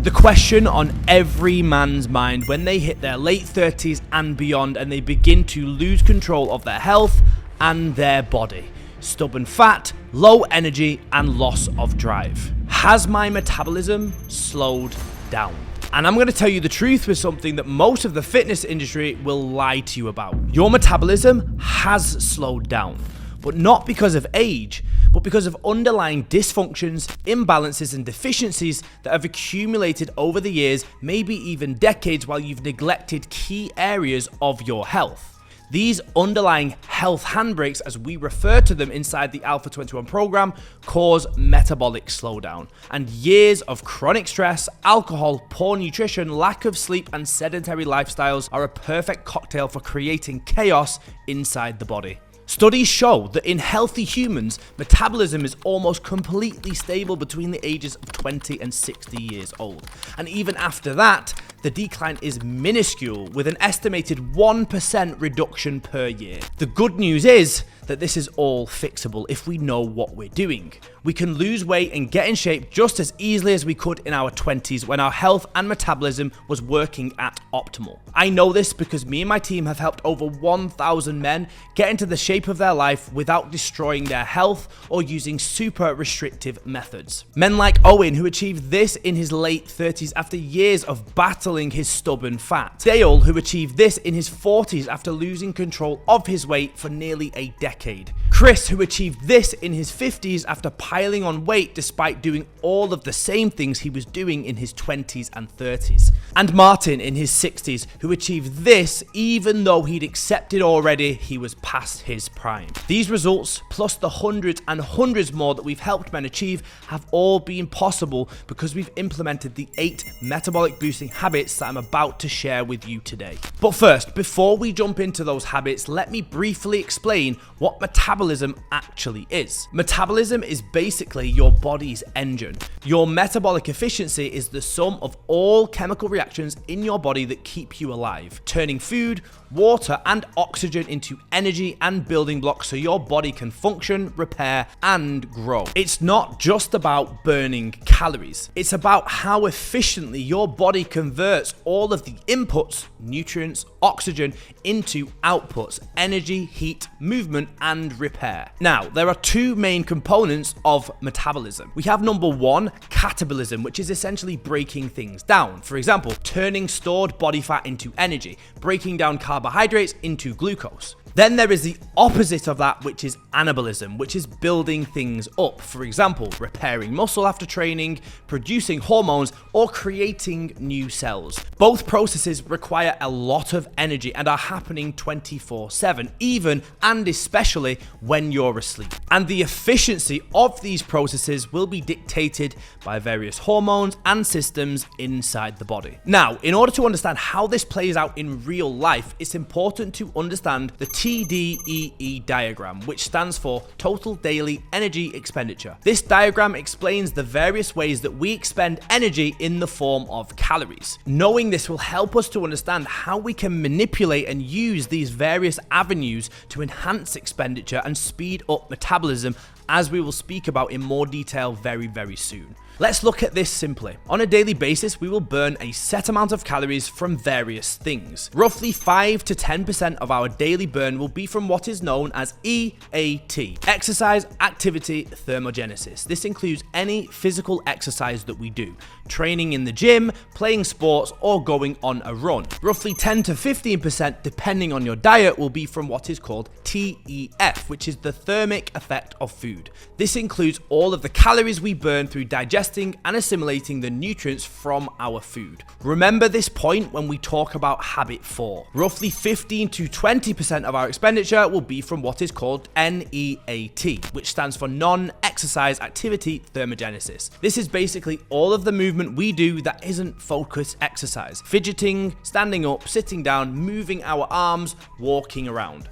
The question on every man's mind when they hit their late 30s and beyond and they begin to lose control of their health and their body. Stubborn fat, low energy, and loss of drive. Has my metabolism slowed down? And I'm going to tell you the truth with something that most of the fitness industry will lie to you about. Your metabolism has slowed down, but not because of age, but because of underlying dysfunctions, imbalances, and deficiencies that have accumulated over the years, maybe even decades, while you've neglected key areas of your health. These underlying health handbrakes, as we refer to them inside the Alpha 21 program, cause metabolic slowdown. And years of chronic stress, alcohol, poor nutrition, lack of sleep, and sedentary lifestyles are a perfect cocktail for creating chaos inside the body. Studies show that in healthy humans, metabolism is almost completely stable between the ages of 20 and 60 years old. And even after that, the decline is minuscule, with an estimated 1% reduction per year. The good news is that this is all fixable if we know what we're doing. We can lose weight and get in shape just as easily as we could in our 20s when our health and metabolism was working at optimal. I know this because me and my team have helped over 1,000 men get into the shape of their life without destroying their health or using super restrictive methods. Men like Owen, who achieved this in his late 30s after years of battling his stubborn fat. Dale, who achieved this in his 40s after losing control of his weight for nearly a decade. Chris, who achieved this in his 50s after piling on weight despite doing all of the same things he was doing in his 20s and 30s. And Martin in his 60s, who achieved this even though he'd accepted already he was past his prime. These results, plus the hundreds and hundreds more that we've helped men achieve, have all been possible because we've implemented the 8 metabolic boosting habits that I'm about to share with you today. But first, before we jump into those habits, let me briefly explain what metabolism actually is. Metabolism is basically your body's engine. Your metabolic efficiency is the sum of all chemical reactions in your body that keep you alive, turning food, water, and oxygen into energy and building blocks so your body can function, repair, and grow. It's not just about burning calories. It's about how efficiently your body converts all of the inputs, nutrients, oxygen, into outputs, energy, heat, movement, and repair. Now, there are 2 main components of metabolism. We have number 1, catabolism, which is essentially breaking things down. For example, turning stored body fat into energy, breaking down carbohydrates into glucose. Then there is the opposite of that, which is anabolism, which is building things up. For example, repairing muscle after training, producing hormones, or creating new cells. Both processes require a lot of energy and are happening 24/7, even and especially when you're asleep. And the efficiency of these processes will be dictated by various hormones and systems inside the body. Now, in order to understand how this plays out in real life, it's important to understand the TDEE diagram, which stands for Total Daily Energy Expenditure. This diagram explains the various ways that we expend energy in the form of calories. Knowing this will help us to understand how we can manipulate and use these various avenues to enhance expenditure and speed up metabolism, as we will speak about in more detail very, very soon. Let's look at this simply. On a daily basis, we will burn a set amount of calories from various things. Roughly 5 to 10% of our daily burn will be from what is known as EAT, exercise activity thermogenesis. This includes any physical exercise that we do, training in the gym, playing sports, or going on a run. Roughly 10 to 15%, depending on your diet, will be from what is called TEF, which is the thermic effect of food. This includes all of the calories we burn through digesting and assimilating the nutrients from our food. Remember this point when we talk about habit 4. Roughly 15 to 20% of our expenditure will be from what is called NEAT, which stands for non-exercise activity thermogenesis. This is basically all of the movement we do that isn't focused exercise. Fidgeting, standing up, sitting down, moving our arms, walking around.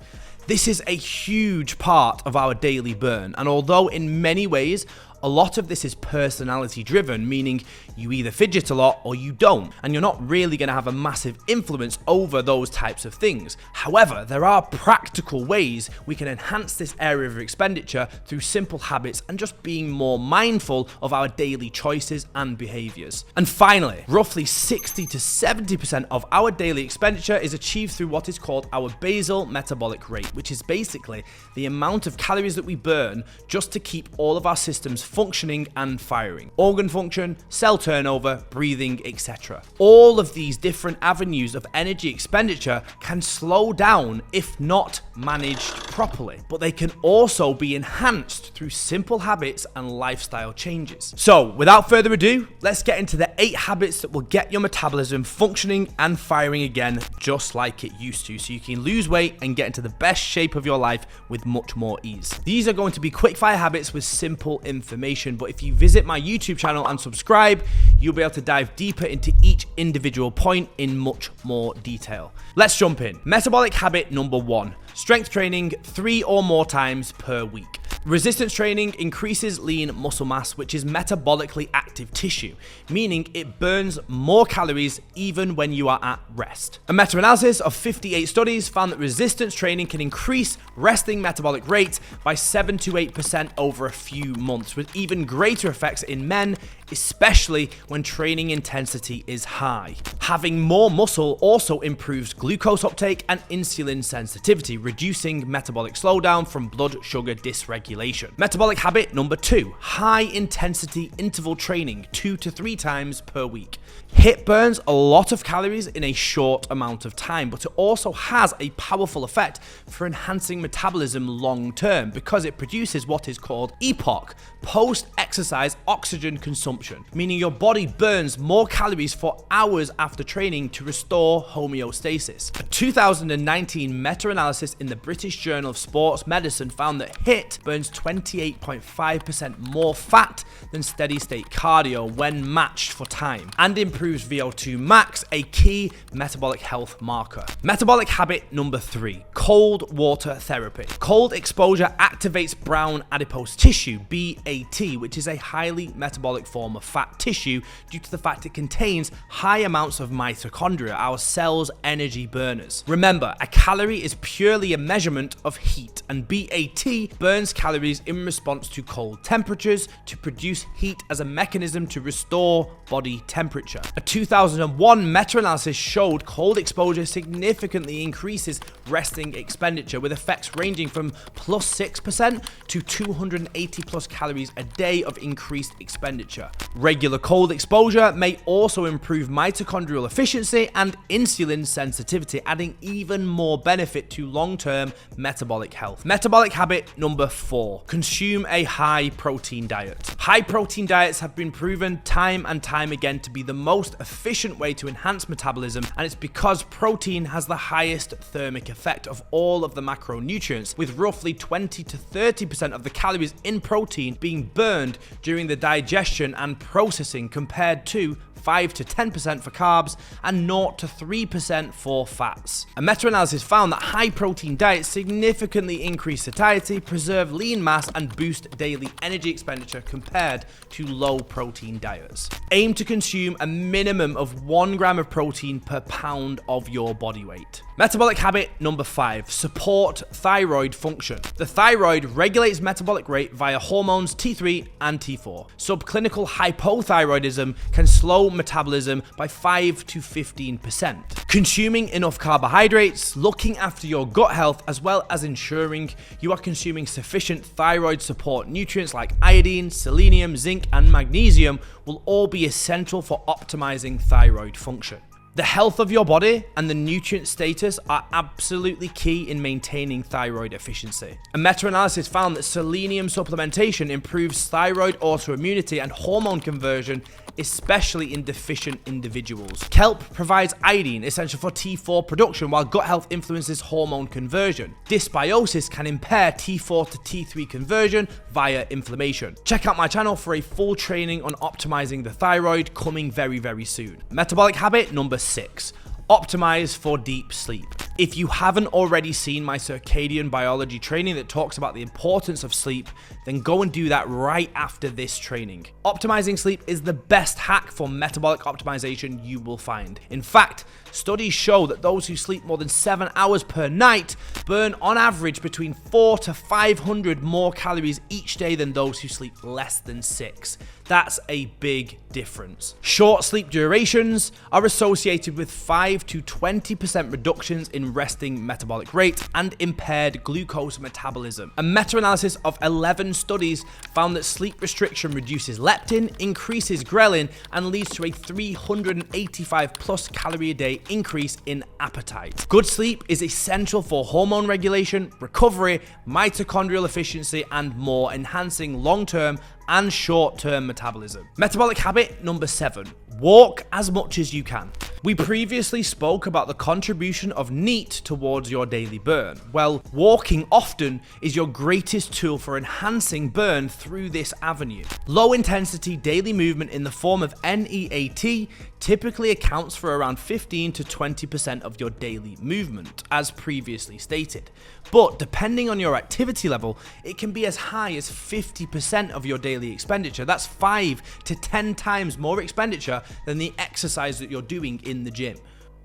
This is a huge part of our daily burn, and although in many ways a lot of this is personality driven, meaning you either fidget a lot or you don't, and you're not really going to have a massive influence over those types of things. However, there are practical ways we can enhance this area of expenditure through simple habits and just being more mindful of our daily choices and behaviors. And finally, roughly 60 to 70% of our daily expenditure is achieved through what is called our basal metabolic rate, which is basically the amount of calories that we burn just to keep all of our systems functioning and firing. Organ function, cell turnover, breathing, etc. All of these different avenues of energy expenditure can slow down if not managed properly, but they can also be enhanced through simple habits and lifestyle changes. So without further ado, let's get into the 8 habits that will get your metabolism functioning and firing again just like it used to, so you can lose weight and get into the best shape of your life with much more ease. These are going to be quickfire habits with simple information, but if you visit my YouTube channel and subscribe, you'll be able to dive deeper into each individual point in much more detail. Let's jump in. Metabolic habit number 1. Strength training 3 or more times per week. Resistance training increases lean muscle mass, which is metabolically active tissue, meaning it burns more calories even when you are at rest. A meta-analysis of 58 studies found that resistance training can increase resting metabolic rate by 7 to 8% over a few months, with even greater effects in men, especially when training intensity is high. Having more muscle also improves glucose uptake and insulin sensitivity, reducing metabolic slowdown from blood sugar dysregulation. Metabolic habit number 2, high intensity interval training 2 to 3 times per week. HIIT burns a lot of calories in a short amount of time, but it also has a powerful effect for enhancing metabolism long term because it produces what is called EPOC, post-exercise oxygen consumption, meaning your body burns more calories for hours after training to restore homeostasis. A 2019 meta-analysis in the British Journal of Sports Medicine found that HIIT burns 28.5% more fat than steady-state cardio when matched for time, and improves VO2 max, a key metabolic health marker. Metabolic habit number 3, cold water therapy. Cold exposure activates brown adipose tissue, BAT, which is a highly metabolic form of fat tissue due to the fact it contains high amounts of mitochondria, our cell's energy burners. Remember, a calorie is purely a measurement of heat, and BAT burns calories in response to cold temperatures to produce heat as a mechanism to restore body temperature. A 2001 meta-analysis showed cold exposure significantly increases resting expenditure, with effects ranging from plus 6% to 280 plus calories a day of increased expenditure. Regular cold exposure may also improve mitochondrial efficiency and insulin sensitivity, adding even more benefit to long-term metabolic health. Metabolic habit number 4, consume a high protein diet. High protein diets have been proven time and time again to be the most efficient way to enhance metabolism, and it's because protein has the highest thermic effect of all of the macronutrients, with roughly 20 to 30% of the calories in protein being burned during the digestion and processing, compared to 5 to 10% for carbs and 0 to 3% for fats. A meta-analysis found that high protein diets significantly increase satiety, preserve lean mass, and boost daily energy expenditure compared to low protein diets. Aim to consume a minimum of 1 gram of protein per pound of your body weight. Metabolic habit number 5, support thyroid function. The thyroid regulates metabolic rate via hormones T3 and T4. Subclinical hypothyroidism can slow metabolism by 5 to 15%. Consuming enough carbohydrates, looking after your gut health, as well as ensuring you are consuming sufficient thyroid support nutrients like iodine, selenium, zinc, and magnesium will all be essential for optimizing thyroid function. The health of your body and the nutrient status are absolutely key in maintaining thyroid efficiency. A meta-analysis found that selenium supplementation improves thyroid autoimmunity and hormone conversion, especially in deficient individuals. Kelp provides iodine, essential for T4 production, while gut health influences hormone conversion. Dysbiosis can impair T4 to T3 conversion via inflammation. Check out my channel for a full training on optimizing the thyroid, coming very, very soon. Metabolic habit number 6. Optimize for deep sleep. If you haven't already seen my circadian biology training that talks about the importance of sleep, then go and do that right after this training. Optimizing sleep is the best hack for metabolic optimization you will find. In fact, studies show that those who sleep more than 7 hours per night burn on average between 400 to 500 more calories each day than those who sleep less than 6. That's a big difference. Short sleep durations are associated with 5 to 20% reductions in resting metabolic rate and impaired glucose metabolism. A meta-analysis of 11 studies found that sleep restriction reduces leptin, increases ghrelin, and leads to a 385 plus calorie a day increase in appetite. Good sleep is essential for hormone regulation, recovery, mitochondrial efficiency, and more, enhancing long-term and short-term metabolism. Metabolic habit number 7. Walk as much as you can. We previously spoke about the contribution of NEAT towards your daily burn. Well, walking often is your greatest tool for enhancing burn through this avenue. Low intensity daily movement in the form of NEAT typically accounts for around 15 to 20% of your daily movement, as previously stated. But depending on your activity level, it can be as high as 50% of your daily expenditure. That's 5 to 10 times more expenditure than the exercise that you're doing in the gym.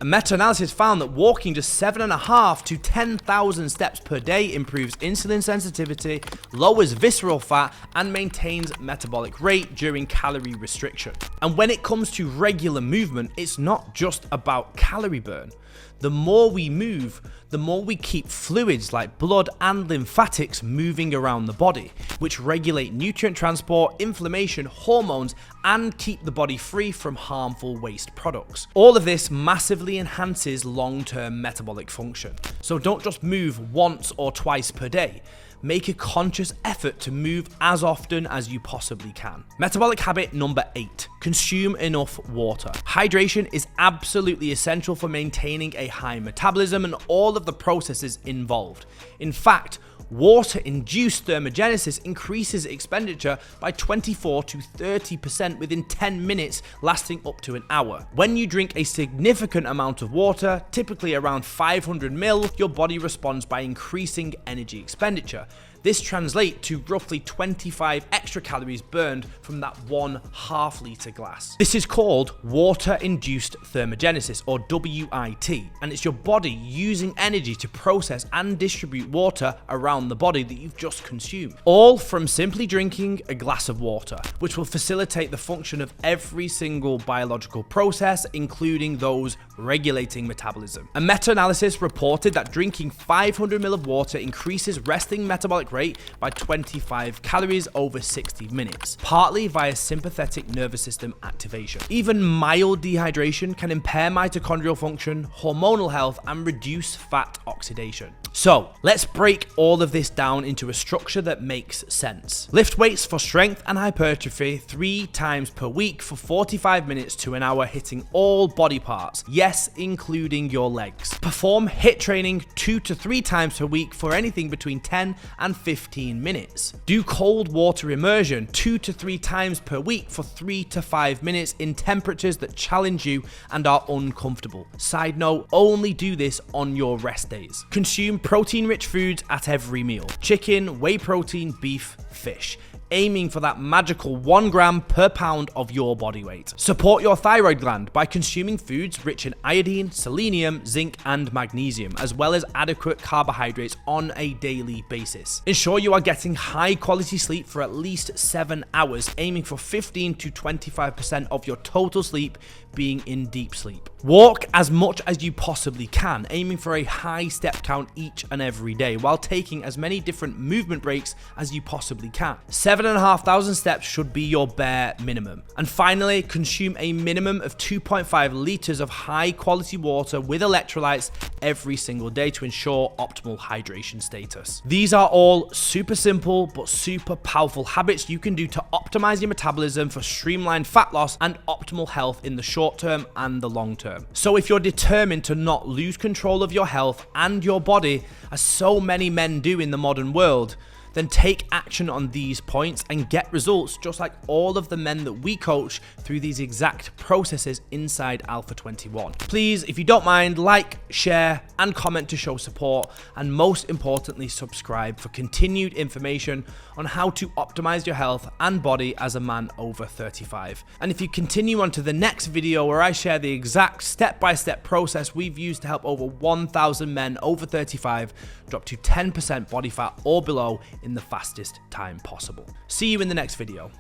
A meta-analysis found that walking just 7,500 to 10,000 steps per day improves insulin sensitivity, lowers visceral fat, and maintains metabolic rate during calorie restriction. And when it comes to regular movement, it's not just about calorie burn. The more we move, the more we keep fluids like blood and lymphatics moving around the body, which regulate nutrient transport, inflammation, hormones, and keep the body free from harmful waste products. All of this massively enhances long-term metabolic function. So don't just move once or twice per day. Make a conscious effort to move as often as you possibly can. Metabolic habit number 8. Consume enough water. Hydration is absolutely essential for maintaining a high metabolism and all of the processes involved. In fact, water-induced thermogenesis increases expenditure by 24 to 30% within 10 minutes, lasting up to an hour. When you drink a significant amount of water, typically around 500 ml, your body responds by increasing energy expenditure. This translates to roughly 25 extra calories burned from that 1/2 liter glass. This is called water-induced thermogenesis, or WIT, and it's your body using energy to process and distribute water around the body that you've just consumed. All from simply drinking a glass of water, which will facilitate the function of every single biological process, including those regulating metabolism. A meta-analysis reported that drinking 500 ml of water increases resting metabolic rate by 25 calories over 60 minutes, partly via sympathetic nervous system activation. Even mild dehydration can impair mitochondrial function, hormonal health, and reduce fat oxidation. So let's break all of this down into a structure that makes sense. Lift weights for strength and hypertrophy 3 times per week for 45 minutes to an hour, hitting all body parts, yes, including your legs. Perform HIIT training 2 to 3 times per week for anything between 10 and 15 minutes. Do cold water immersion 2 to 3 times per week for 3 to 5 minutes in temperatures that challenge you and are uncomfortable. Side note, only do this on your rest days. Consume protein-rich foods at every meal. Chicken, whey protein, beef, fish. Aiming for that magical 1 gram per pound of your body weight. Support your thyroid gland by consuming foods rich in iodine, selenium, zinc, and magnesium, as well as adequate carbohydrates on a daily basis. Ensure you are getting high quality sleep for at least 7 hours, aiming for 15 to 25% of your total sleep being in deep sleep. Walk as much as you possibly can, aiming for a high step count each and every day, while taking as many different movement breaks as you possibly can. 7,500 steps should be your bare minimum. And finally, consume a minimum of 2.5 liters of high quality water with electrolytes every single day to ensure optimal hydration status. These are all super simple but super powerful habits you can do to optimize your metabolism for streamlined fat loss and optimal health in the short term and the long term. So if you're determined to not lose control of your health and your body, as so many men do in the modern world, then take action on these points and get results just like all of the men that we coach through these exact processes inside Alpha 21. Please, if you don't mind, like, share, and comment to show support, and most importantly, subscribe for continued information on how to optimize your health and body as a man over 35. And if you continue on to the next video where I share the exact step-by-step process we've used to help over 1,000 men over 35 drop to 10% body fat or below in the fastest time possible. See you in the next video.